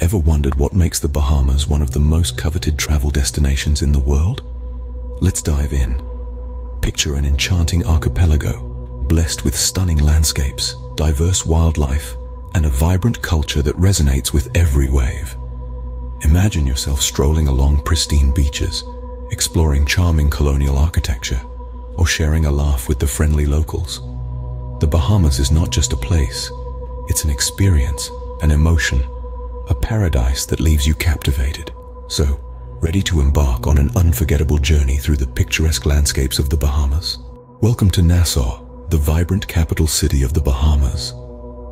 Ever wondered what makes the Bahamas one of the most coveted travel destinations in the world? Let's dive in. Picture an enchanting archipelago, blessed with stunning landscapes, diverse wildlife, and a vibrant culture that resonates with every wave. Imagine yourself strolling along pristine beaches, exploring charming colonial architecture, or sharing a laugh with the friendly locals. The Bahamas is not just a place, it's an experience, an emotion, a paradise that leaves you captivated. So, ready to embark on an unforgettable journey through the picturesque landscapes of the Bahamas? Welcome to Nassau, the vibrant capital city of the Bahamas.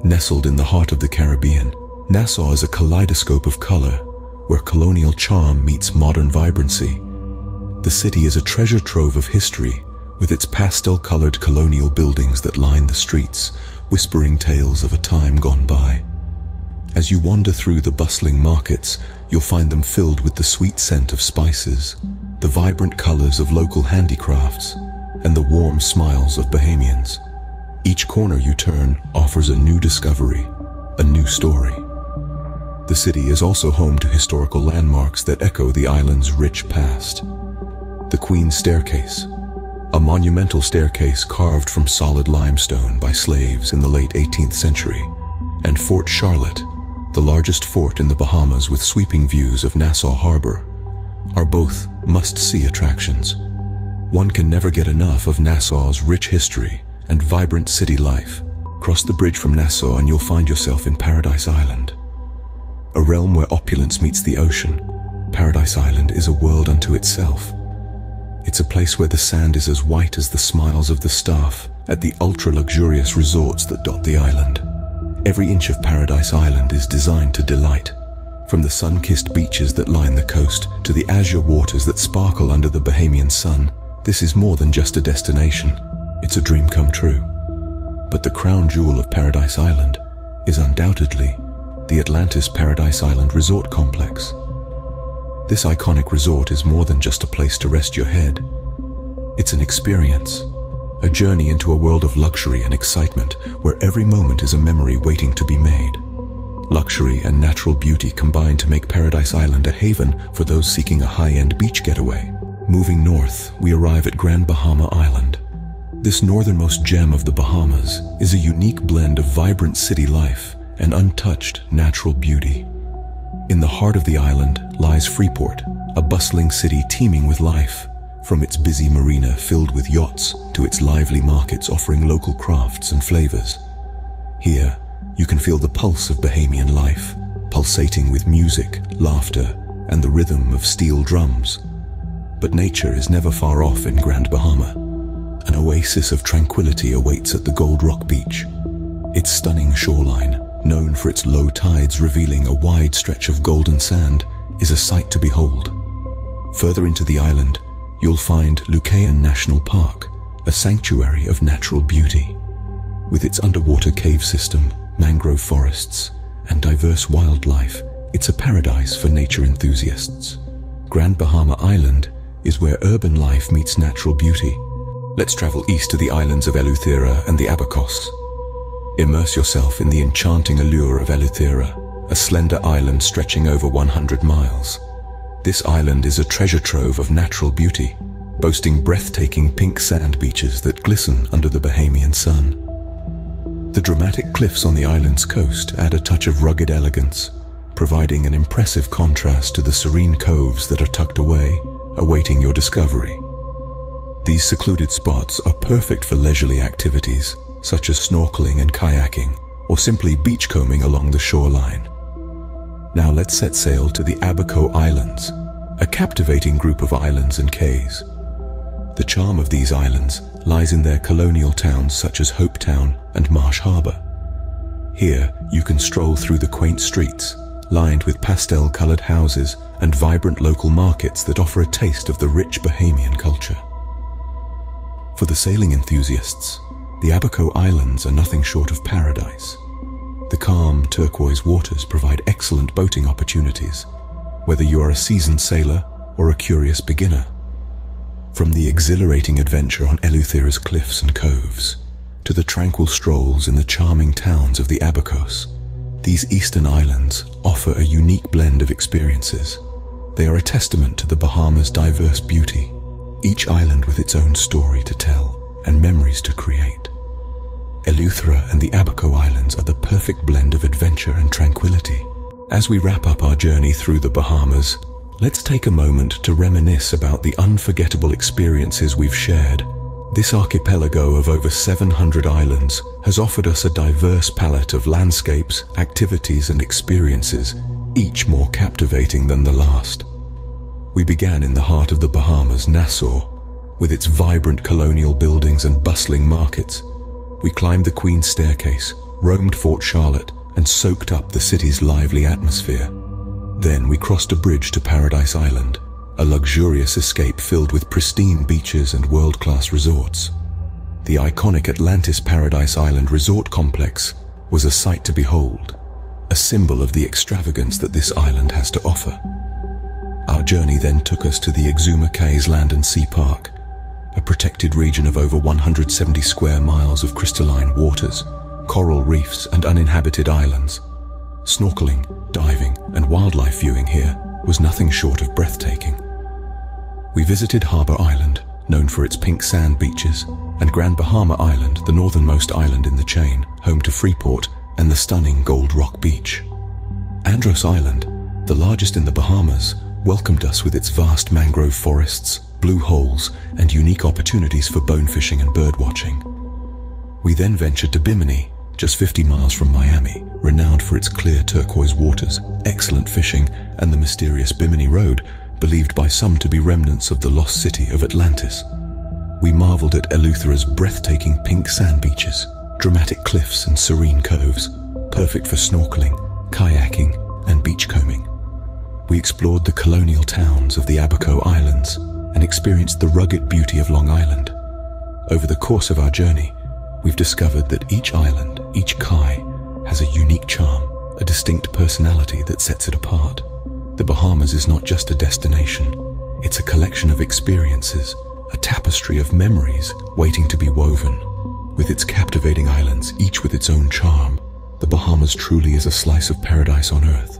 Nestled in the heart of the Caribbean, Nassau is a kaleidoscope of color, where colonial charm meets modern vibrancy. The city is a treasure trove of history, with its pastel-colored colonial buildings that line the streets, whispering tales of a time gone by. As you wander through the bustling markets, you'll find them filled with the sweet scent of spices, the vibrant colors of local handicrafts, and the warm smiles of Bahamians. Each corner you turn offers a new discovery, a new story. The city is also home to historical landmarks that echo the island's rich past. The Queen's Staircase, a monumental staircase carved from solid limestone by slaves in the late 18th century, and Fort Charlotte, the largest fort in the Bahamas with sweeping views of Nassau Harbor, are both must-see attractions. One can never get enough of Nassau's rich history and vibrant city life. Cross the bridge from Nassau and you'll find yourself in Paradise Island. A realm where opulence meets the ocean, Paradise Island is a world unto itself. It's a place where the sand is as white as the smiles of the staff at the ultra-luxurious resorts that dot the island. Every inch of Paradise Island is designed to delight. From the sun-kissed beaches that line the coast to the azure waters that sparkle under the Bahamian sun, this is more than just a destination. It's a dream come true. But the crown jewel of Paradise Island is undoubtedly the Atlantis Paradise Island Resort Complex. This iconic resort is more than just a place to rest your head. It's an experience, a journey into a world of luxury and excitement where every moment is a memory waiting to be made. Luxury and natural beauty combine to make Paradise Island a haven for those seeking a high-end beach getaway. Moving north, we arrive at Grand Bahama Island. This northernmost gem of the Bahamas is a unique blend of vibrant city life and untouched natural beauty. In the heart of the island lies Freeport, a bustling city teeming with life. From its busy marina filled with yachts to its lively markets offering local crafts and flavors. Here, you can feel the pulse of Bahamian life, pulsating with music, laughter, and the rhythm of steel drums. But nature is never far off in Grand Bahama. An oasis of tranquility awaits at the Gold Rock Beach. Its stunning shoreline, known for its low tides revealing a wide stretch of golden sand, is a sight to behold. Further into the island, you'll find Lucayan National Park, a sanctuary of natural beauty. With its underwater cave system, mangrove forests, and diverse wildlife, it's a paradise for nature enthusiasts. Grand Bahama Island is where urban life meets natural beauty. Let's travel east to the islands of Eleuthera and the Abacos. Immerse yourself in the enchanting allure of Eleuthera, a slender island stretching over 100 miles. This island is a treasure trove of natural beauty, boasting breathtaking pink sand beaches that glisten under the Bahamian sun. The dramatic cliffs on the island's coast add a touch of rugged elegance, providing an impressive contrast to the serene coves that are tucked away, awaiting your discovery. These secluded spots are perfect for leisurely activities, such as snorkeling and kayaking, or simply beachcombing along the shoreline. Now let's set sail to the Abaco Islands, a captivating group of islands and cays. The charm of these islands lies in their colonial towns such as Hope Town and Marsh Harbor. Here, you can stroll through the quaint streets, lined with pastel-colored houses and vibrant local markets that offer a taste of the rich Bahamian culture. For the sailing enthusiasts, the Abaco Islands are nothing short of paradise. The calm, turquoise waters provide excellent boating opportunities, whether you are a seasoned sailor or a curious beginner. From the exhilarating adventure on Eleuthera's cliffs and coves, to the tranquil strolls in the charming towns of the Abacos, These eastern islands offer a unique blend of experiences. They are a testament to the Bahamas' diverse beauty, each island with its own story to tell and memories to create. Eleuthera and the Abaco Islands are the perfect blend of adventure and tranquility. As we wrap up our journey through the Bahamas, let's take a moment to reminisce about the unforgettable experiences we've shared. This archipelago of over 700 islands has offered us a diverse palette of landscapes, activities, and experiences, each more captivating than the last. We began in the heart of the Bahamas, Nassau, with its vibrant colonial buildings and bustling markets. We climbed the Queen's Staircase, roamed Fort Charlotte, and soaked up the city's lively atmosphere. Then we crossed a bridge to Paradise Island, a luxurious escape filled with pristine beaches and world-class resorts. The iconic Atlantis Paradise Island Resort Complex was a sight to behold, a symbol of the extravagance that this island has to offer. Our journey then took us to the Exuma Cayes Land and Sea Park, a protected region of over 170 square miles of crystalline waters, coral reefs, and uninhabited islands. Snorkeling, diving, and wildlife viewing here was nothing short of breathtaking. We visited Harbour Island, known for its pink sand beaches, and Grand Bahama Island, the northernmost island in the chain, home to Freeport and the stunning Gold Rock Beach. Andros Island, the largest in the Bahamas, welcomed us with its vast mangrove forests, blue holes, and unique opportunities for bone fishing and bird watching. We then ventured to Bimini, just 50 miles from Miami, renowned for its clear turquoise waters, excellent fishing, and the mysterious Bimini Road, believed by some to be remnants of the lost city of Atlantis. We marveled at Eleuthera's breathtaking pink sand beaches, dramatic cliffs and serene coves, perfect for snorkeling, kayaking, and beachcombing. We explored the colonial towns of the Abaco Islands and experienced the rugged beauty of Long Island. Over the course of our journey, we've discovered that each island, each Cay, has a unique charm, a distinct personality that sets it apart. The Bahamas is not just a destination, it's a collection of experiences, a tapestry of memories waiting to be woven. With its captivating islands, each with its own charm, the Bahamas truly is a slice of paradise on earth.